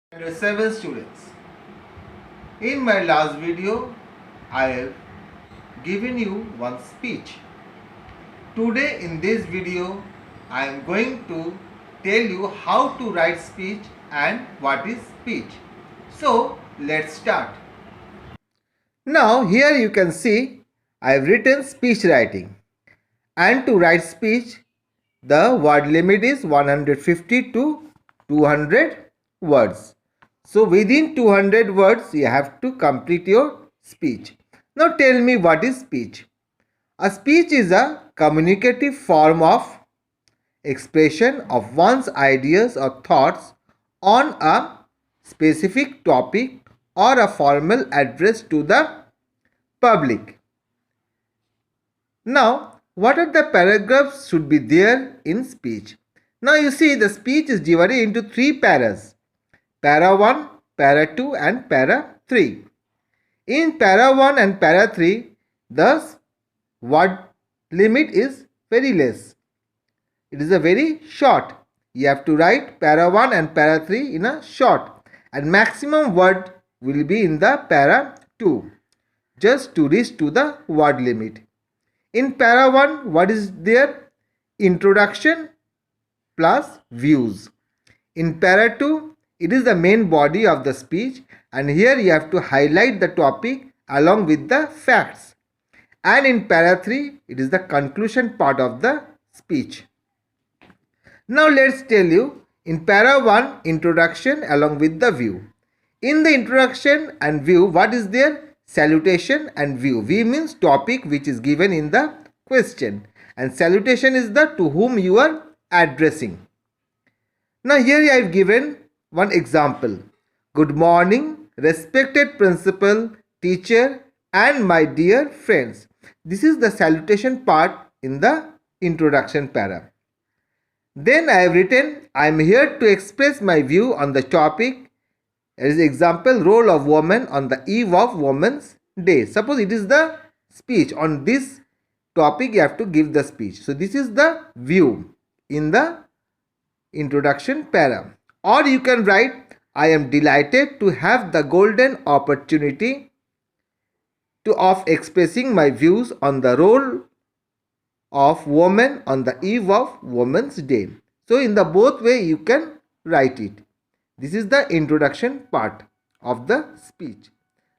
Standard 7 students. In my last video, I have given you one speech. Today in this video, I am going to tell you how to write speech and what is speech. So let's start. Now here you can see I have written speech writing, and to write speech the word limit is 150 to 200 words. So within 200 words you have to complete your speech. Now tell me, what is speech? A speech is a communicative form of expression of one's ideas or thoughts on a specific topic or a formal address to the public. Now, what are the paragraphs should be there in speech? Now you see the speech is divided into three paras. Para 1, para 2 and para 3. In para 1 and para 3, the word limit is very less. It is a very short. You have to write para 1 and para 3 in a short, and maximum word will be in the para 2, just to reach to the word limit. In para 1, what is there? Introduction plus views. In para 2, it is the main body of the speech, and here you have to highlight the topic along with the facts. And in para 3, it is the conclusion part of the speech. Now let's tell you, in para 1, introduction along with the view. In the introduction and view, what is there? Salutation and view. V means topic which is given in the question, and salutation is the to whom you are addressing. Now here I have given one example. Good morning, respected principal, teacher and my dear friends. This is the salutation part in the introduction para. Then I have written, I am here to express my view on the topic. As example, role of woman on the eve of Women's Day. Suppose it is the speech on this topic, you have to give the speech. So this is the view in the introduction para. Or you can write, I am delighted to have the golden opportunity of expressing my views on the role of woman on the eve of Women's Day. So in the both way you can write it. This is the introduction part of the speech.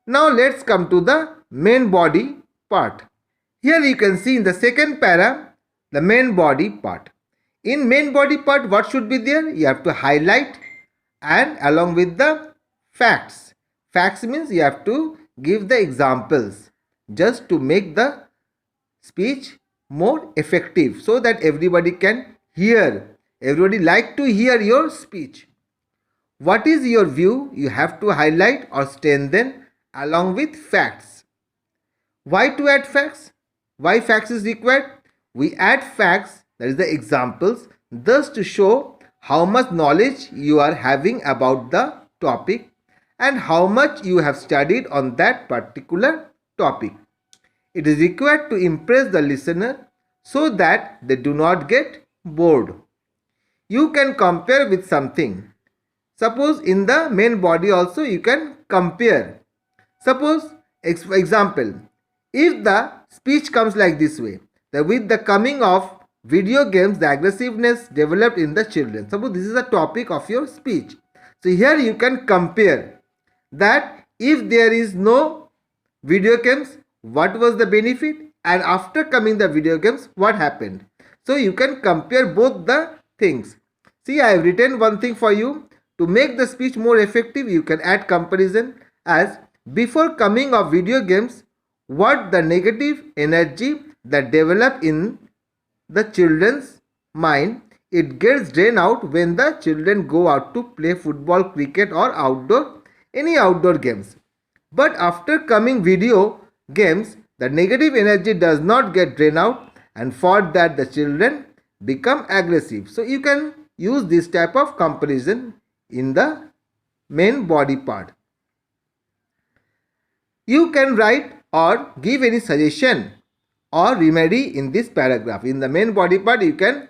Now let's come to the main body part. Here you can see in the second para the main body part. In main body part, what should be there? You have to highlight and along with the facts. Facts means you have to give the examples just to make the speech more effective, so that everybody can hear. Everybody like to hear your speech. What is your view? You have to highlight or strengthen along with facts. Why to add facts? Why facts is required? We add facts, that is the examples, thus to show how much knowledge you are having about the topic and how much you have studied on that particular topic. It is required to impress the listener so that they do not get bored. You can compare with something. Suppose in the main body also you can compare. Suppose, example, if the speech comes like this way, that with the coming of video games, the aggressiveness developed in the children. Suppose this is a topic of your speech. So here you can compare that if there is no video games, what was the benefit, and after coming the video games, what happened. So you can compare both the things. See, I have written one thing for you. To make the speech more effective, you can add comparison as before coming of video games, what the negative energy that develop in the children's mind, it gets drained out when the children go out to play football, cricket or any outdoor games. But after coming video games, the negative energy does not get drained out, and for that the children become aggressive. So you can use this type of comparison in the main body part. You can write or give any suggestion or remedy in this paragraph. In the main body part you can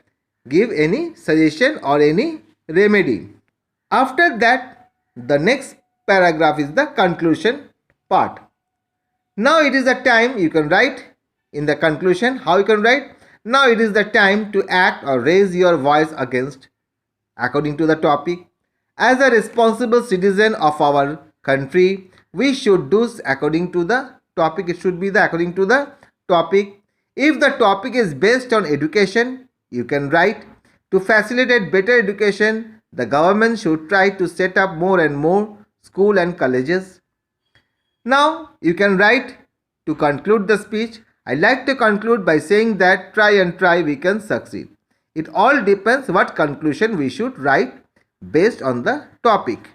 give any suggestion or any remedy. After that, The next paragraph is the conclusion part. Now it is the time you can write in the conclusion. How you can write? Now it is the time to act or raise your voice against, according to the topic. As a responsible citizen of our country, we should do according to the topic. It should be the according to the topic. If the topic is based on education, you can write, to facilitate better education, the government should try to set up more and more school and colleges. Now you can write to conclude the speech. I like to conclude by saying that try and try we can succeed. It all depends what conclusion we should write based on the topic.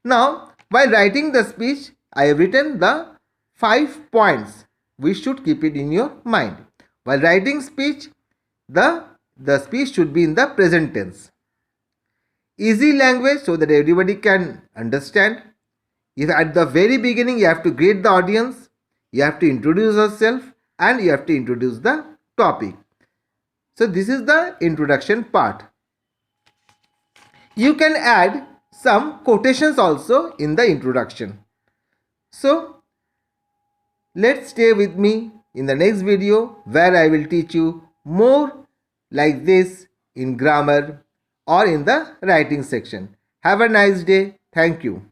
Now while writing the speech, I have written the 5 points. We should keep it in your mind. While writing speech, the speech should be in the present tense. Easy language so that everybody can understand. If at the very beginning you have to greet the audience, you have to introduce yourself, and you have to introduce the topic. So this is the introduction part. You can add some quotations also in the introduction. So let's stay with me in the next video where I will teach you more like this in grammar or in the writing section. Have a nice day. Thank you.